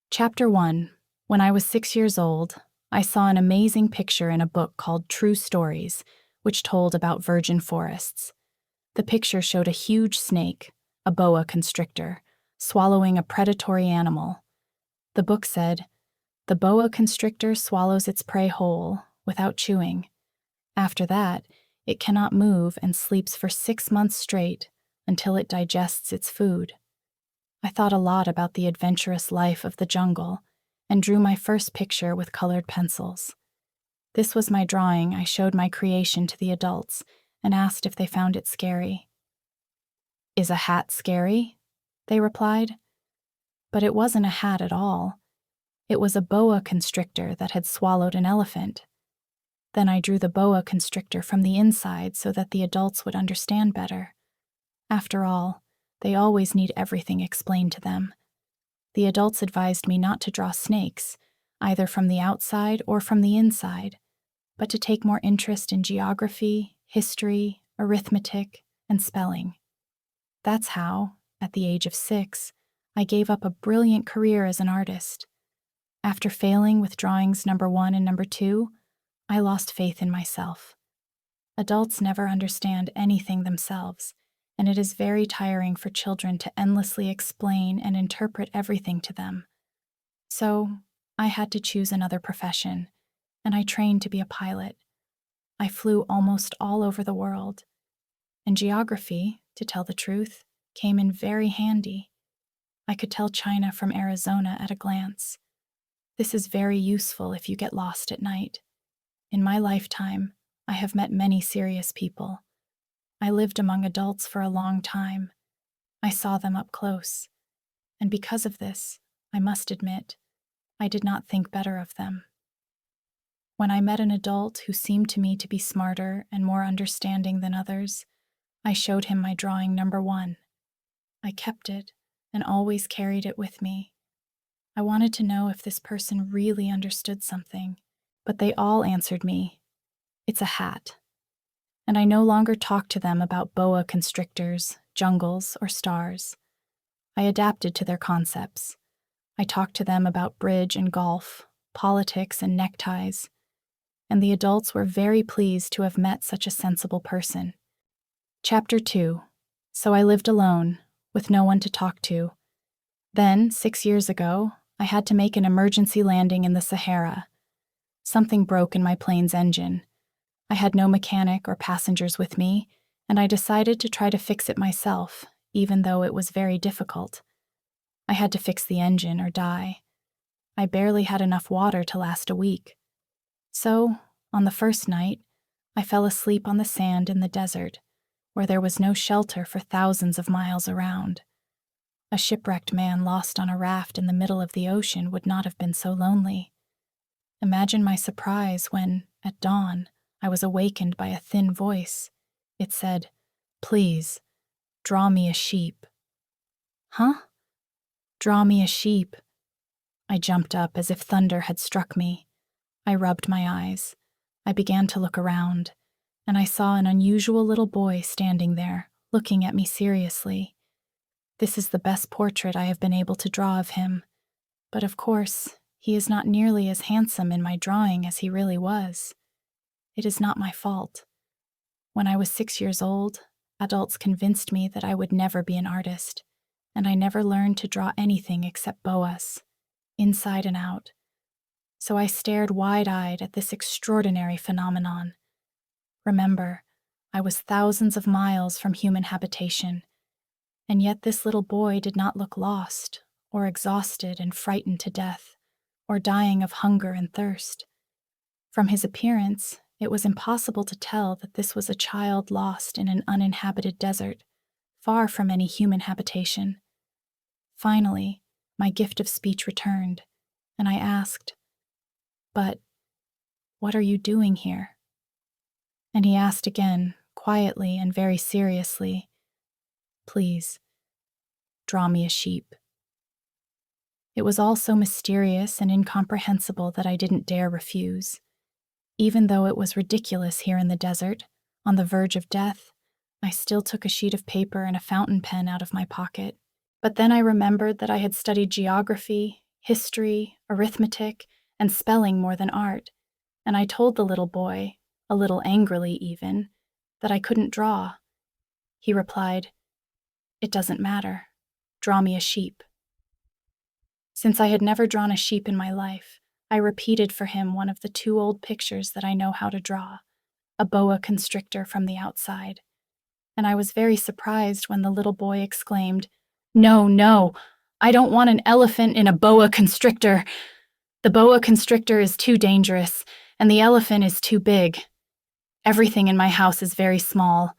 Chapter 1. When I was 6 years old, I saw an amazing picture in a book called True Stories, which told about virgin forests. The picture showed a huge snake, a boa constrictor, swallowing a predatory animal. The book said, "The boa constrictor swallows its prey whole, without chewing. After that, it cannot move and sleeps for 6 months straight until it digests its food." I thought a lot about the adventurous life of the jungle and drew my first picture with colored pencils. This was my drawing. I showed my creation to the adults and asked if they found it scary. "Is a hat scary?" they replied. But it wasn't a hat at all. It was a boa constrictor that had swallowed an elephant. Then I drew the boa constrictor from the inside so that the adults would understand better. After all, they always need everything explained to them. The adults advised me not to draw snakes, either from the outside or from the inside, but to take more interest in geography, history, arithmetic, and spelling. That's how, at the age of 6, I gave up a brilliant career as an artist. After failing with drawings number 1 and number 2, I lost faith in myself. Adults never understand anything themselves, and it is very tiring for children to endlessly explain and interpret everything to them. So, I had to choose another profession, and I trained to be a pilot. I flew almost all over the world, and geography, to tell the truth, came in very handy. I could tell China from Arizona at a glance. This is very useful if you get lost at night. In my lifetime, I have met many serious people. I lived among adults for a long time. I saw them up close. And because of this, I must admit, I did not think better of them. When I met an adult who seemed to me to be smarter and more understanding than others, I showed him my drawing number 1. I kept it and always carried it with me. I wanted to know if this person really understood something, but they all answered me, "It's a hat." And I no longer talked to them about boa constrictors, jungles, or stars. I adapted to their concepts. I talked to them about bridge and golf, politics and neckties, and the adults were very pleased to have met such a sensible person. Chapter 2. So I lived alone, with no one to talk to. Then, 6 years ago, I had to make an emergency landing in the Sahara. Something broke in my plane's engine. I had no mechanic or passengers with me, and I decided to try to fix it myself, even though it was very difficult. I had to fix the engine or die. I barely had enough water to last a week. So, on the first night, I fell asleep on the sand in the desert, where there was no shelter for thousands of miles around. A shipwrecked man lost on a raft in the middle of the ocean would not have been so lonely. Imagine my surprise when, at dawn, I was awakened by a thin voice. It said, "Please, draw me a sheep." Huh? Draw me a sheep. I jumped up as if thunder had struck me. I rubbed my eyes. I began to look around, and I saw an unusual little boy standing there, looking at me seriously. This is the best portrait I have been able to draw of him. But of course, he is not nearly as handsome in my drawing as he really was. It is not my fault. When I was 6 years old, adults convinced me that I would never be an artist, and I never learned to draw anything except boas, inside and out. So I stared wide-eyed at this extraordinary phenomenon. Remember, I was thousands of miles from human habitation, and yet this little boy did not look lost, or exhausted and frightened to death, or dying of hunger and thirst. From his appearance, it was impossible to tell that this was a child lost in an uninhabited desert, far from any human habitation. Finally, my gift of speech returned, and I asked, "But what are you doing here?" And he asked again, quietly and very seriously, "Please, draw me a sheep." It was all so mysterious and incomprehensible that I didn't dare refuse. Even though it was ridiculous here in the desert, on the verge of death, I still took a sheet of paper and a fountain pen out of my pocket. But then I remembered that I had studied geography, history, arithmetic, and spelling more than art, and I told the little boy, a little angrily even, that I couldn't draw. He replied, "It doesn't matter. Draw me a sheep." Since I had never drawn a sheep in my life, I repeated for him one of the 2 old pictures that I know how to draw, a boa constrictor from the outside. And I was very surprised when the little boy exclaimed, "No, no, I don't want an elephant in a boa constrictor. The boa constrictor is too dangerous, and the elephant is too big. Everything in my house is very small.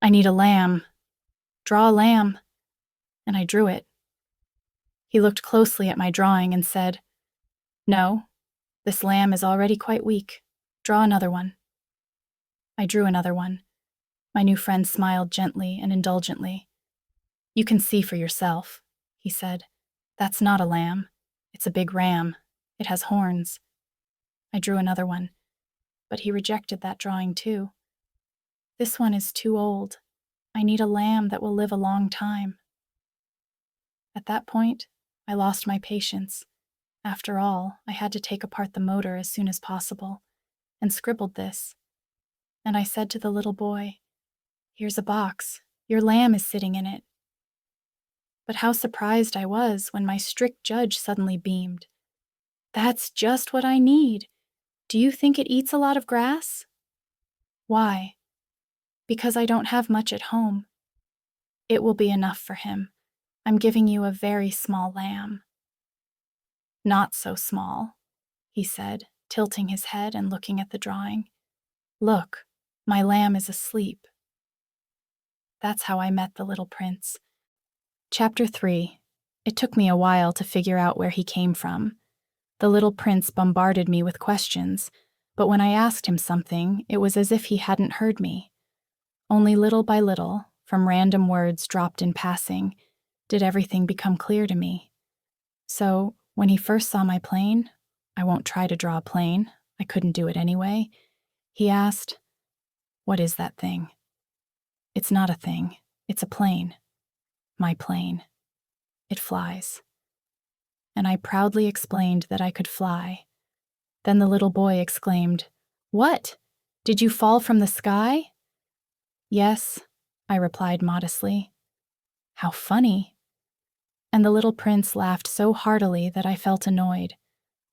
I need a lamb. Draw a lamb." And I drew it. He looked closely at my drawing and said, "No, this lamb is already quite weak. Draw another one." I drew another one. My new friend smiled gently and indulgently. "You can see for yourself," he said. "That's not a lamb. It's a big ram. It has horns." I drew another one, but he rejected that drawing too. "This one is too old. I need a lamb that will live a long time." At that point, I lost my patience. After all, I had to take apart the motor as soon as possible, and scribbled this. And I said to the little boy, "Here's a box. Your lamb is sitting in it." But how surprised I was when my strict judge suddenly beamed. "That's just what I need. Do you think it eats a lot of grass?" "Why?" "Because I don't have much at home." "It will be enough for him. I'm giving you a very small lamb." "Not so small," he said, tilting his head and looking at the drawing. "Look, my lamb is asleep." That's how I met the little prince. Chapter 3. It took me a while to figure out where he came from. The little prince bombarded me with questions, but when I asked him something, it was as if he hadn't heard me. Only little by little, from random words dropped in passing, did everything become clear to me. So, when he first saw my plane, I won't try to draw a plane, I couldn't do it anyway, he asked, "What is that thing?" "It's not a thing, it's a plane. My plane. It flies." And I proudly explained that I could fly. Then the little boy exclaimed, "What? Did you fall from the sky?" "Yes," I replied modestly. "How funny." And the little prince laughed so heartily that I felt annoyed.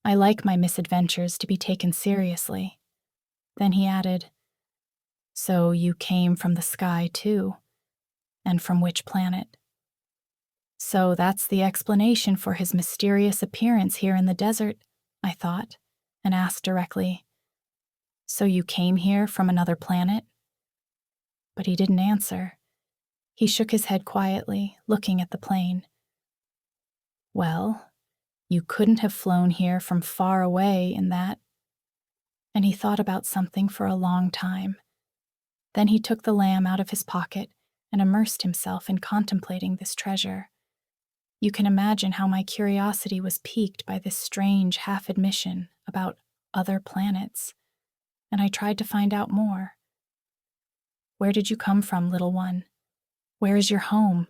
I like my misadventures to be taken seriously. Then he added, "So you came from the sky too? And from which planet?" So that's the explanation for his mysterious appearance here in the desert, I thought, and asked directly, "So you came here from another planet?" But he didn't answer. He shook his head quietly, looking at the plane. "Well, you couldn't have flown here from far away in that." And he thought about something for a long time. Then he took the lamb out of his pocket and immersed himself in contemplating this treasure. You can imagine how my curiosity was piqued by this strange half-admission about other planets, and I tried to find out more. "Where did you come from, little one? Where is your home?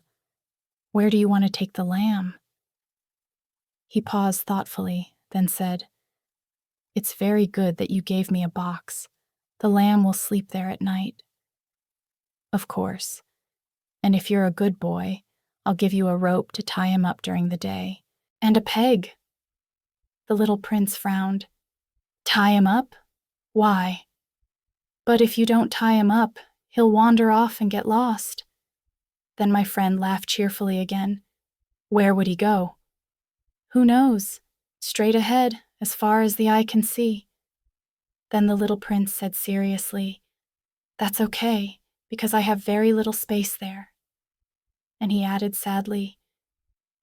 Where do you want to take the lamb?" He paused thoughtfully, then said, "It's very good that you gave me a box. The lamb will sleep there at night." "Of course. And if you're a good boy, I'll give you a rope to tie him up during the day. And a peg." The little prince frowned. "Tie him up? Why?" "But if you don't tie him up, he'll wander off and get lost." Then my friend laughed cheerfully again. "Where would he go?" "Who knows? Straight ahead, as far as the eye can see." Then the little prince said seriously, "That's okay, because I have very little space there." And he added sadly,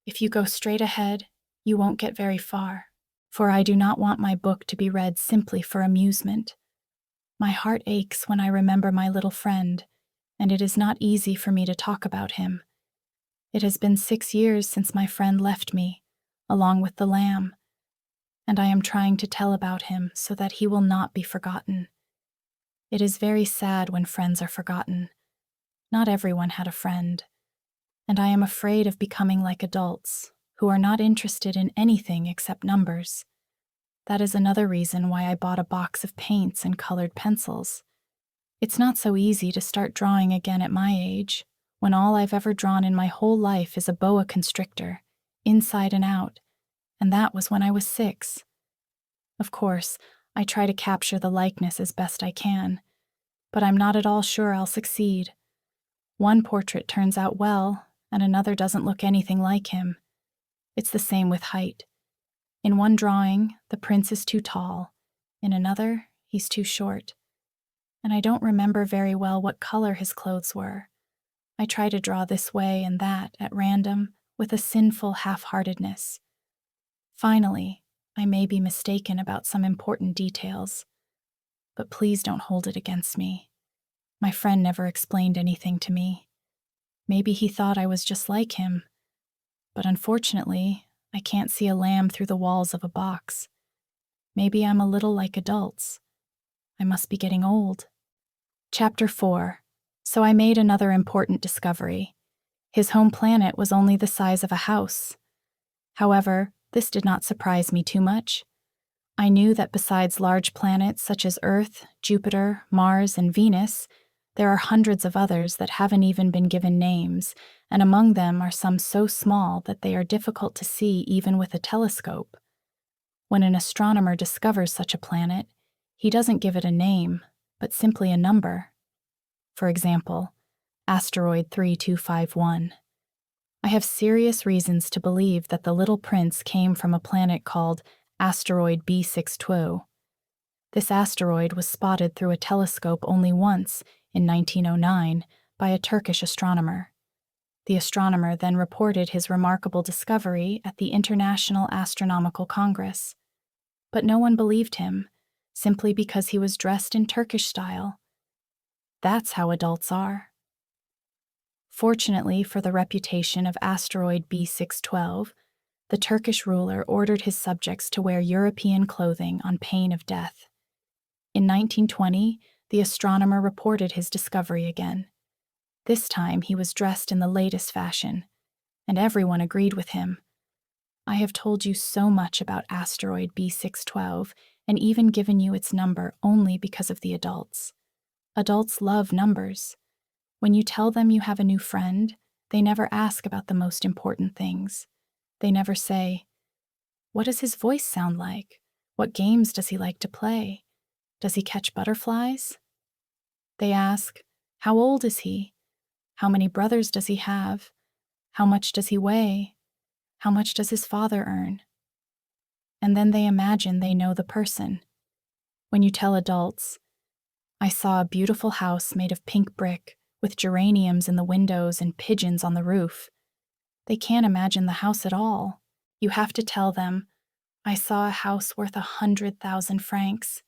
"If you go straight ahead, you won't get very far, for I do not want my book to be read simply for amusement. My heart aches when I remember my little friend, and it is not easy for me to talk about him. It has been 6 years since my friend left me, along with the lamb, and I am trying to tell about him so that he will not be forgotten. It is very sad when friends are forgotten. Not everyone had a friend, and I am afraid of becoming like adults, who are not interested in anything except numbers. That is another reason why I bought a box of paints and colored pencils. It's not so easy to start drawing again at my age, when all I've ever drawn in my whole life is a boa constrictor, inside and out, and that was when I was 6. Of course, I try to capture the likeness as best I can, but I'm not at all sure I'll succeed. One portrait turns out well, and another doesn't look anything like him. It's the same with height. In one drawing, the prince is too tall. In another, he's too short. And I don't remember very well what color his clothes were. I try to draw this way and that at random, with a sinful half-heartedness. Finally, I may be mistaken about some important details. But please don't hold it against me. My friend never explained anything to me. Maybe he thought I was just like him. But unfortunately, I can't see a lamb through the walls of a box. Maybe I'm a little like adults. I must be getting old. Chapter 4. So I made another important discovery. His home planet was only the size of a house. However, this did not surprise me too much. I knew that besides large planets such as Earth, Jupiter, Mars, and Venus, there are hundreds of others that haven't even been given names, and among them are some so small that they are difficult to see even with a telescope. When an astronomer discovers such a planet, he doesn't give it a name, but simply a number. For example, asteroid 3251. I have serious reasons to believe that the little prince came from a planet called asteroid B62. This asteroid was spotted through a telescope only once, in 1909, by a Turkish astronomer. The astronomer then reported his remarkable discovery at the International Astronomical Congress. But no one believed him, simply because he was dressed in Turkish style. That's how adults are. Fortunately for the reputation of asteroid B612, the Turkish ruler ordered his subjects to wear European clothing on pain of death. In 1920, the astronomer reported his discovery again. This time he was dressed in the latest fashion, and everyone agreed with him. I have told you so much about asteroid B612 and even given you its number only because of the adults. Adults love numbers. When you tell them you have a new friend, they never ask about the most important things. They never say, "What does his voice sound like? What games does he like to play? Does he catch butterflies?" They ask, "How old is he? How many brothers does he have? How much does he weigh? How much does his father earn?" And then they imagine they know the person. When you tell adults, "I saw a beautiful house made of pink brick, with geraniums in the windows and pigeons on the roof," they can't imagine the house at all. You have to tell them, "I saw a house worth 100,000 francs,"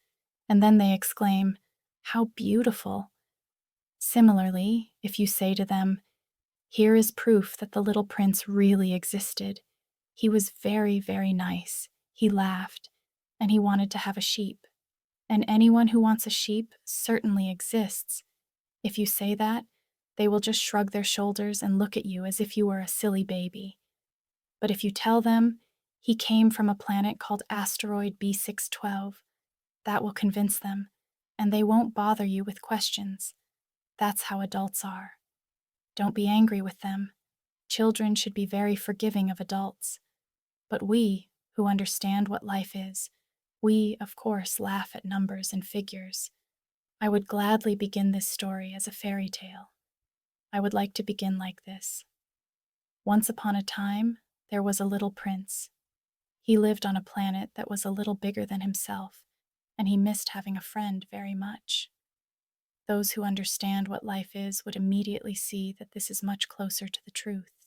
and then they exclaim, "How beautiful." Similarly, if you say to them, "Here is proof that the little prince really existed. He was very, very nice. He laughed, and he wanted to have a sheep. And anyone who wants a sheep certainly exists." If you say that, they will just shrug their shoulders and look at you as if you were a silly baby. But if you tell them he came from a planet called asteroid B612, that will convince them, and they won't bother you with questions. That's how adults are. Don't be angry with them. Children should be very forgiving of adults. But we, who understand what life is, we, of course, laugh at numbers and figures. I would gladly begin this story as a fairy tale. I would like to begin like this. Once upon a time, there was a little prince. He lived on a planet that was a little bigger than himself, and he missed having a friend very much. Those who understand what life is would immediately see that this is much closer to the truth.